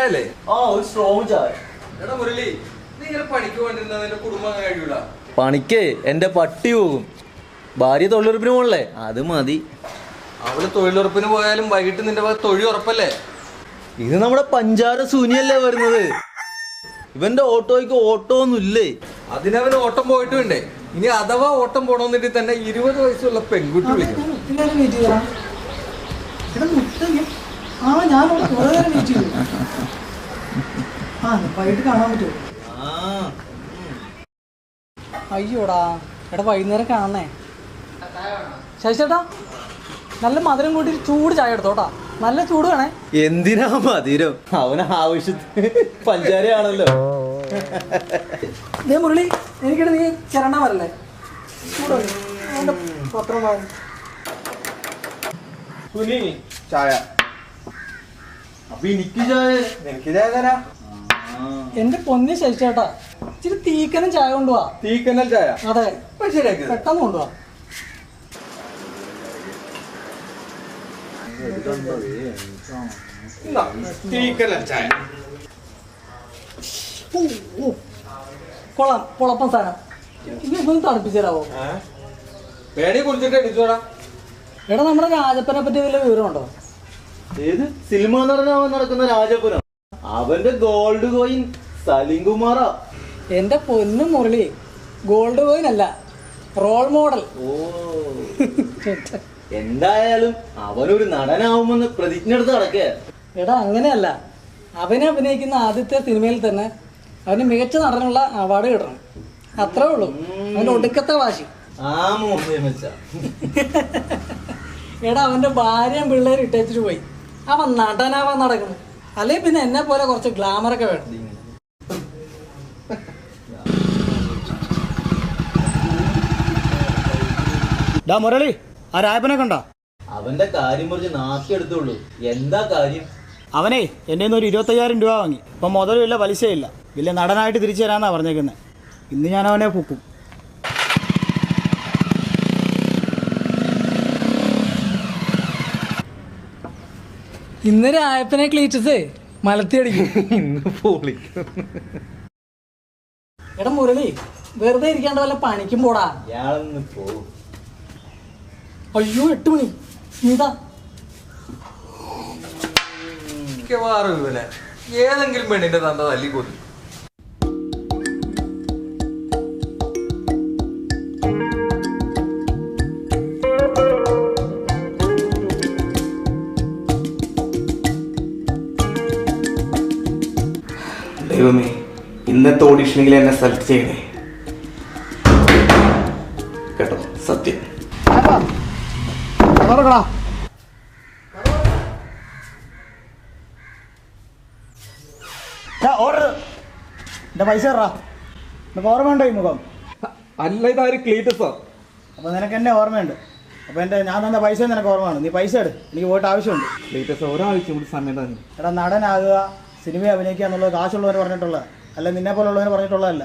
ചായ അല്ലേ? ആ, ഒരു സ്ട്രോങ് ചായ. എടാ മുരളി, നീ ഇങ്ങനെ പണിക്ക് പോകണ്ടിരുന്ന നിന്റെ കുടുംബം കഴിയൂല. പണിക്ക് എന്റെ പട്ടി പോകും, ഭാര്യ തൊഴിലുറപ്പിന് പോകണല്ലേ, അത് മതി. അവള് തൊഴിലുറപ്പിന് പോയാലും വൈകിട്ട് നിന്റെ ഭാഗത്ത് തൊഴിൽ ഉറപ്പല്ലേ? ഇത് നമ്മുടെ പഞ്ചാര സൂനിയല്ലേ വരുന്നത്. ഇവന്റെ ഓട്ടോയ്ക്ക് ഓട്ടോ ഒന്നും ഇല്ലേ. അതിനവന് ഓട്ടം പോയിട്ട് വേണ്ടേ? ഇനി അഥവാ ഓട്ടം പോണമെന്നിട്ട് തന്നെ 20 വയസ്സുള്ള പെൺകുട്ടി വിളിക്കും. അയ്യോടാ, എടാ വൈകുന്നേരം കാണണേ. ശശിച്ചേട്ടാ, നല്ല മധുരം കൂട്ടി ചൂട് ചായ എടുത്തോട്ടാ, നല്ല ചൂട് വേണേ. എന്തിനാ മധുരം? അവന് ആവശ്യത്തിന് പഞ്ചാരയാണല്ലോ. മുരളി, എനിക്കിടെ നീ ചിരണ്ട വരല്ലേ? പത്രം വാങ്ങും. ചായ. അപ്പൊ എനിക്ക് ചായ, എനിക്ക് ചായ തരാ. എന്റെ പൊന്ന് ശശിച്ചേട്ടാ, ഇച്ചിരി തീക്കനും ചായ കൊണ്ടുപോവാ. തീക്കനൽ ചായ? അതെ, ശരിയാക്കി പെട്ടെന്ന് കൊണ്ടുപോവാ. തീക്കനൽ ചായ. കൊള്ളാം, പൊളപ്പം സാധനം. ഇനി ഒന്ന് തണുപ്പിച്ചു തരാവോ? പേടി കുടിച്ചിട്ട് അടിച്ചോടാ. എടാ, നമ്മുടെ രാജപ്പനെ പറ്റി വല്ല വിവരമുണ്ടോ? ഏത് സിനിമ നടക്കുന്ന രാജപുരം? അവന്റെ ഗോൾഡ് കോയിൻ സലീം കുമാറാ. എന്റെ പൊന്നു മുരളി, ഗോൾഡ് കോയിൻ അല്ല, റോൾ മോഡൽ. ഓ, എന്തായാലും അവനൊരു നടനാവുമെന്ന് പ്രതിജ്ഞ എടുത്ത് നടക്കുക. എടാ, അങ്ങനെയല്ല, അവനെ അഭിനയിക്കുന്ന ആദ്യത്തെ സിനിമയിൽ തന്നെ അവന് മികച്ച നടനുള്ള അവാർഡ് കിട്ടണം, അത്രേ ഉള്ളൂ. അവന്റെ ഒടുക്കത്തെ വാശി. ആ മോഹം വെച്ച. എടാ, അവന്റെ ഭാര്യയും പിള്ളേരും ഇട്ടേച്ചിട്ട് പോയി. അവൻ നടനാവാൻ നടക്കുന്നു. അല്ലെ പിന്നെ എന്നെ പോലെ കുറച്ച് ഗ്ലാമറൊക്കെ വേണം. മുരളി, ആ രായപ്പനെ കണ്ട? അവന്റെ കാര്യം കുറച്ച് നാക്കിയെടുത്തുള്ളൂ. എന്താ കാര്യം? അവനെ എൻ്റെ നിന്ന് ഒരു 25,000 രൂപ വാങ്ങി. ഇപ്പം മുതലും ഇല്ല, പലിശയില്ല. വലിയ നടനായിട്ട് തിരിച്ചു തരാന്നാ പറഞ്ഞേക്കുന്നത്. ഇന്ന് ഞാൻ അവനെ പൊക്കും. ഇന്ന് രായപ്പനെ ക്ലീറ്റസ് മലത്തിയടിക്കും. ഇന്ന് പൊളിക്കും. എടാ മുരളി, വെറുതെ ഇരിക്കാണ്ട് വല്ല പണിക്കും പോടാ. ഇയാളൊന്ന് പോകും. അയ്യോ, 8 മണി. എന്താ ഏതെങ്കിലും പെണ്ണിന്റെ തന്ത തല്ലി കൊതി. ദൈവമേ, ഇന്നത്തെ ഓഡിഷനിൽ എന്നെ സെലക്ട് ചെയ്യണേ കേട്ടോ, സത്യം. എൻ്റെ പൈസ തരാ. നിനക്ക് ഓർമ്മയുണ്ടോ ഈ മുഖം? അല്ല, ഇതാര് ക്ലീറ്റസാ? അപ്പോൾ നിനക്ക് എന്നെ ഓർമ്മയുണ്ട്. അപ്പോൾ ഞാൻ തന്ന പൈസ നിനക്ക് ഓർമ്മയാണ്. നീ പൈസ എടു, എനിക്ക് പോയിട്ട് ആവശ്യമുണ്ട്. ക്ലീറ്റസ് ഒരാഴ്ച കൂടി സമയം തന്നെ. എടാ, നടനാകുക, സിനിമ അഭിനയിക്കുക എന്നുള്ളത് കാശുള്ളവർ പറഞ്ഞിട്ടുള്ളത്, അല്ല നിന്നെ പോലുള്ളവർ പറഞ്ഞിട്ടുള്ളതല്ല.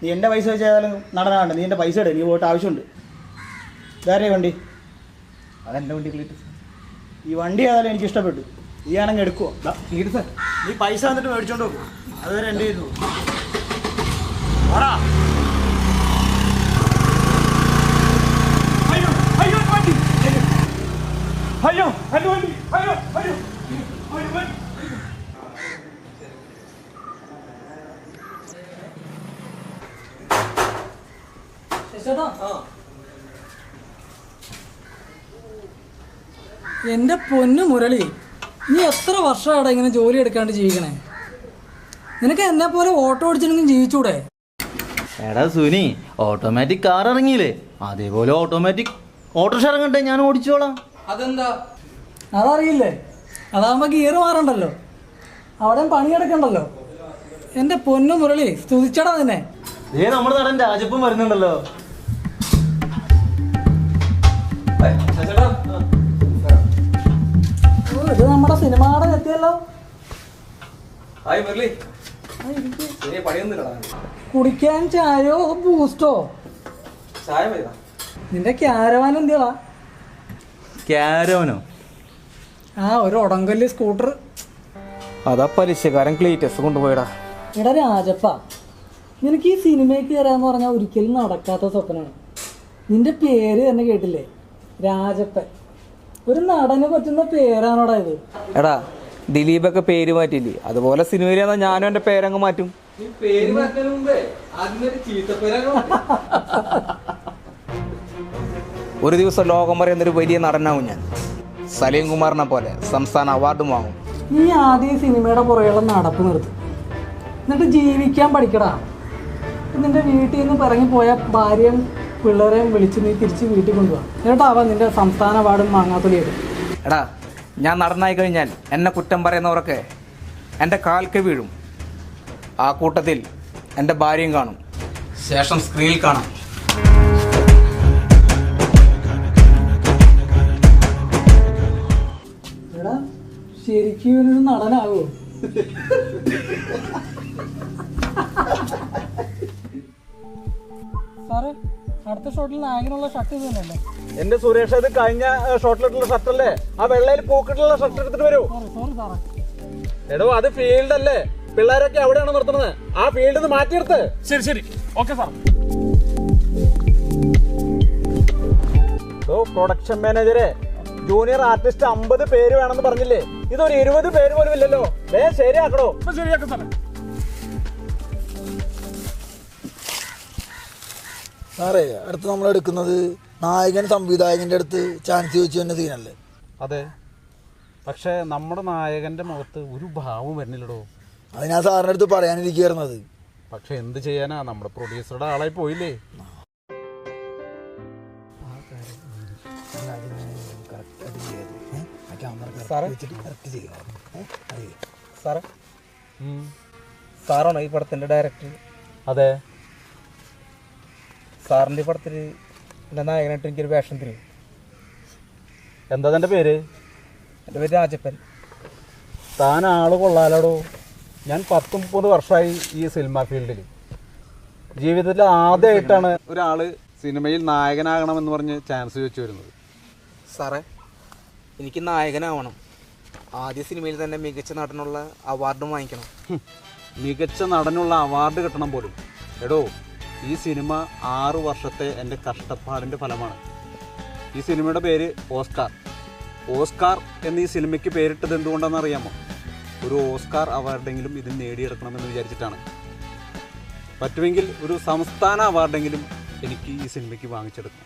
നീ എൻ്റെ പൈസ വെച്ച് ഏതായാലും നടനാണ്ട്. നീ എൻ്റെ പൈസ എടു, നീ പോയിട്ട് ആവശ്യമുണ്ട്. വേറെ വണ്ടി? അതെൻ്റെ വണ്ടി ക്ലീറ്റസ്. ഈ വണ്ടി ഏതായാലും എനിക്ക് ഇഷ്ടപ്പെട്ടു. നീ ആണെങ്കിൽ എടുക്കുവോ? ക്ലീറ്റസ്, നീ പൈസ വന്നിട്ട് മേടിച്ചോണ്ട് പോകും. അതുവരെ എൻ്റെ ഇരുന്നു. എന്റെ പൊന്നു മുരളി, നീ എത്ര വർഷമാടാ ഇങ്ങനെ ജോലി എടുക്കാണ്ട് ജീവിക്കണേ? നിനക്ക് എന്നെ പോലെ ഓട്ടോ ഓടിച്ചിട്ടുണ്ടെങ്കിൽ ജീവിച്ചൂടെ? എടാ സുനി, ഓട്ടോമാറ്റിക് കാർ ഇറങ്ങിയില്ലേ, അതേപോലെ ഓട്ടോമാറ്റിക് ഓട്ടോറിക്ഷ ഇറങ്ങട്ടെ, ഞാൻ ഓടിച്ചോളാം. അതെന്താ? അതറിയില്ലേ? അതാകുമ്പോ ഗിയർ മാറണ്ടല്ലോ, അവിടെ പണിയെടുക്കണ്ടല്ലോ. എന്റെ പൊന്നു മുരളി, സ്തുതിച്ചടാ നിന്നെ. നമ്മുടെ നടൻ രാജപ്പൻ വരുന്നുണ്ടല്ലോ. ഇത് നമ്മുടെ സിനിമയുടെ എത്തിയല്ലോ. ഹായ് മുരളി. പണിയൊന്നുമില്ല. കുടിക്കാൻ ചായയോ ബൂസ്റ്റോ? ചായ മതിയാ. നിന്റെ ക്യാരവാൻ എന്തിയാ? ക്യാരവനോ? ആ, ഒരു ഉടങ്കല്ല് സ്കൂട്ടർ. അതാ പലിശക്കാരൻ ക്ലീറ്റസ് കൊണ്ടുപോയടാ. എടാ രാജപ്പ, നിനക്ക് ഈ സിനിമയിൽ കയറാന്ന് പറഞ്ഞാൽ ഒരിക്കലും നടക്കാത്ത സ്വപ്നമാണ്. നിന്റെ പേര് തന്നെ കേട്ടില്ലേ, രാജപ്പൻ. ഒരു നടന് പറ്റുന്ന പേരാണോടാ ഇത്? എടാ ദിലീപൊക്കെ പേര് മാറ്റില്ലേ, അതുപോലെ സിനിമയിൽ ഞാനും എൻ്റെ പേരങ്ങ് മാറ്റും. ഈ പേര് മാറ്റുന്നതിന് മുമ്പേ അതിനൊരു ചീത്തപ്പേരങ്ങ് ഒരു ദിവസം ലോകം പറയുന്നൊരു വലിയ നടനാവും ഞാൻ. സലീം കുമാറിനെ പോലെ സംസ്ഥാന അവാർഡും വാങ്ങും. നീ ആദ്യം സിനിമയുടെ പുറകെയുള്ള നടപ്പ് നിർത്തും, എന്നിട്ട് ജീവിക്കാൻ പഠിക്കടാ. നിന്റെ വീട്ടിൽ നിന്ന് ഇറങ്ങിപ്പോയ ഭാര്യയും പിള്ളേരെയും വിളിച്ച് നീ തിരിച്ച് വീട്ടിൽ കൊണ്ടുപോകാം. എന്നിട്ടാവാ നിന്റെ സംസ്ഥാന അവാർഡും വാങ്ങാത്തൊലിയത്. എടാ ഞാൻ നടനായി കഴിഞ്ഞാൽ എന്നെ കുറ്റം പറയുന്നവരൊക്കെ എൻ്റെ കാൽക്ക് വീഴും. ആ കൂട്ടത്തിൽ എൻ്റെ ഭാര്യയും കാണും. ശേഷം സ്ക്രീനിൽ കാണാം. എടാ ശരിക്കും ഇവനൊരു നടനാവോ? സാറ്, അടുത്ത ഷോട്ടിൽ നായകനുള്ള ഷർട്ട് ഇത് തന്നെയല്ലേ? എന്റെ സുരേഷ്, അത് കഴിഞ്ഞ ഷോട്ടിലിട്ടുള്ള ഷർട്ടല്ലേ? ആ വെള്ളയിൽ പോക്കിട്ടുള്ള ഷർട്ട് എടുത്തിട്ട് വരൂ. സോറി സാറേ. എടോ, അത് ഫീൽഡ് അല്ലേ, പിള്ളേരൊക്കെ അവിടെയാണ് നിർത്തുന്നത്. ആ ഫീൽഡിൽ നിന്ന് മാറ്റിയെടുത്ത്. ശരി ശരി, ഓക്കെ സാർ. പ്രൊഡക്ഷൻ മാനേജരെ, ജൂനിയർ ആർട്ടിസ്റ്റ് 50 പേര് വേണമെന്ന് പറഞ്ഞില്ലേ? ഇതൊരു 20 പേര് പോലും ഇല്ലല്ലോ. ശരിയാക്കണോ? ശരിയാക്കാം സാറേ. സാറേ, അടുത്ത് നമ്മൾ എടുക്കുന്നത് നായകൻ സംവിധായകന്റെ അടുത്ത് ചാൻസ് ചോദിച്ചു തന്നെ സീനല്ലേ? അതെ, പക്ഷെ നമ്മുടെ നായകന്റെ മുഖത്ത് ഒരു ഭാവം വരുന്നില്ലടോ. അത് ഞാൻ സാറിൻ്റെ അടുത്ത് പറയാനിരിക്കുന്നത്. പക്ഷെ എന്ത് ചെയ്യാനാ, നമ്മുടെ പ്രൊഡ്യൂസറുടെ ആളായി പോയില്ലേ. സാറേ, സാറാണോ ഈ പടത്തിൻ്റെ ഡയറക്ടർ? അതെ. സാറിൻ്റെ ഈ പടത്തിൽ എൻ്റെ നായകനായിട്ട് എനിക്കൊരു വേഷം തരും. എന്താ തൻ്റെ പേര്? എൻ്റെ പേര് രാജപ്പൻ. താൻ ആള് കൊള്ളാലോടോ. ഞാൻ 10-30 വർഷമായി ഈ സിനിമ ഫീൽഡിൽ. ജീവിതത്തിൽ ആദ്യമായിട്ടാണ് ഒരാൾ സിനിമയിൽ നായകനാകണമെന്ന് പറഞ്ഞ് ചാൻസ് ചോദിച്ചു വരുന്നത്. സാറേ, എനിക്ക് നായകനാവണം. ആദ്യ സിനിമയിൽ തന്നെ മികച്ച നടനുള്ള അവാർഡും വാങ്ങിക്കണം. മികച്ച നടനുള്ള അവാർഡ് കിട്ടണം പോലും. എടോ, ഈ സിനിമ 6 വർഷത്തെ എൻ്റെ കഷ്ടപ്പാടിൻ്റെ ഫലമാണ്. ഈ സിനിമയുടെ പേര് ഓസ്കാർ. ഓസ്കാർ എന്ന് ഈ സിനിമയ്ക്ക് പേരിട്ടത് എന്തുകൊണ്ടാണെന്ന് അറിയാമോ? ഒരു ഓസ്കാർ അവാർഡെങ്കിലും ഇതിന് നേടിയെടുക്കണമെന്ന് വിചാരിച്ചിട്ടാണ്. പറ്റുമെങ്കിൽ ഒരു സംസ്ഥാന അവാർഡെങ്കിലും എനിക്ക് ഈ സിനിമയ്ക്ക് വാങ്ങിച്ചെടുക്കണം.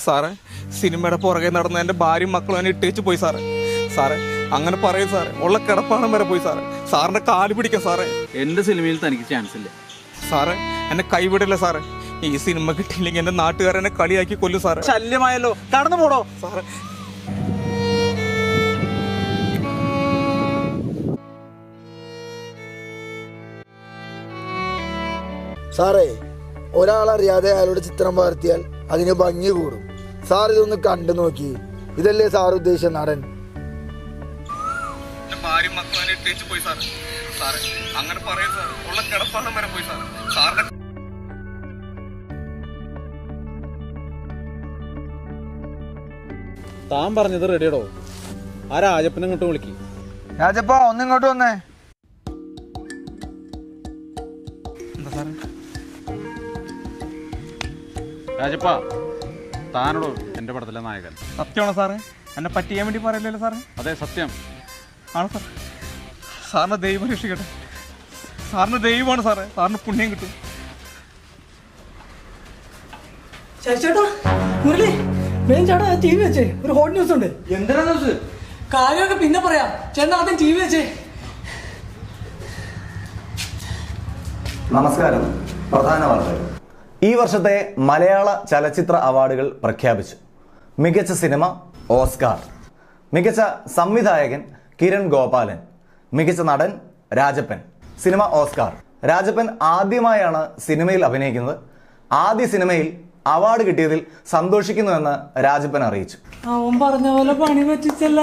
സാറേ, സിനിമയുടെ പുറകെ നടന്ന എൻ്റെ ഭാര്യയും മക്കളും എന്നെ ഇട്ടേച്ച് പോയി സാറേ. സാറേ അങ്ങനെ പറയും സാറേ, ഉള്ള കിടപ്പാടം വരെ പോയി സാറേ. സാറിൻ്റെ കാല് പിടിക്കാം സാറേ. എൻ്റെ സിനിമയിൽ തനിക്ക് ചാൻസ് ഇല്ല സാറേ, എന്നെ കൈവിടില്ല സാറേ. ഈ സിനിമ കിട്ടിയില്ലെങ്കിൽ എൻ്റെ നാട്ടുകാരെന്നെ കളിയാക്കി കൊല്ലും സാറേ. ശല്യമായല്ലോ, കടന്നു പോടോ സാറേ. സാറേ, ഒരാളറിയാതെ അയാളോട് ചിത്രം പകർത്തിയാൽ അതിന് ഭംഗി കൂടും. സാർ ഇതൊന്ന് കണ്ടു നോക്കി. ഇതല്ലേ സാർ ഉദ്ദേശിച്ച നടൻ? ഭാര്യയും മക്കളും എന്നെ ഇട്ടേച്ച് പോയി സാറേ. സാറേ അങ്ങനെ പറയും സാറേ, ഉള്ള കിടപ്പാടം വരെ പോയി സാറേ. സാറിന്റെ താൻ പറഞ്ഞത് റെഡിയടോ. ആ രാജപ്പനെ ഇങ്ങോട്ട് വിളിക്കും. രാജപ്പ, ഒന്നിങ്ങോട്ട് വന്നേ. എന്താ സാറേ? രാജപ്പ, താനോടോ എൻ്റെ പടത്തിലെ നായകൻ. സത്യമാണോ സാറേ? എന്നെ പറ്റിയാൻ വേണ്ടി പറയില്ലല്ലോ സാറേ? അതെ, സത്യം ആണോ സാർ? സാറിന് ദൈവം രക്ഷിക്കട്ടെ. സാറിന് ദൈവമാണ് സാറേ, സാറിന് പുണ്യം കിട്ടും. ചേട്ടാ, മുരളി, മെയിൻ ചേട്ടാ ടി വി വെച്ചേ, ഒരു ഹോട്ട് ന്യൂസ് ഉണ്ട്. എന്തിനാ ന്യൂസ്? കാര്യമൊക്കെ പിന്നെ പറയാം. ചേട്ടൻ ആദ്യം ടി വി വെച്ചേ. നമസ്കാരം. പ്രധാന വാർത്തകൾ. ഈ വർഷത്തെ മലയാള ചലച്ചിത്ര അവാർഡുകൾ പ്രഖ്യാപിച്ചു. മികച്ച സിനിമ ഓസ്കാർ, മികച്ച സംവിധായകൻ കിരൺ ഗോപാലൻ, മികച്ച നടൻ രാജപ്പൻ. Cinema Oscar. രാജപ്പൻ ആദ്യമായാണ് സിനിമയിൽ അഭിനയിക്കുന്നത്. ആദ്യ സിനിമയിൽ അവാർഡ് കിട്ടിയതിൽ സന്തോഷിക്കുന്നുവെന്ന് രാജപ്പൻ അറിയിച്ചു. അവൻ പറഞ്ഞ പോലെ പണി പറ്റിച്ചല്ല.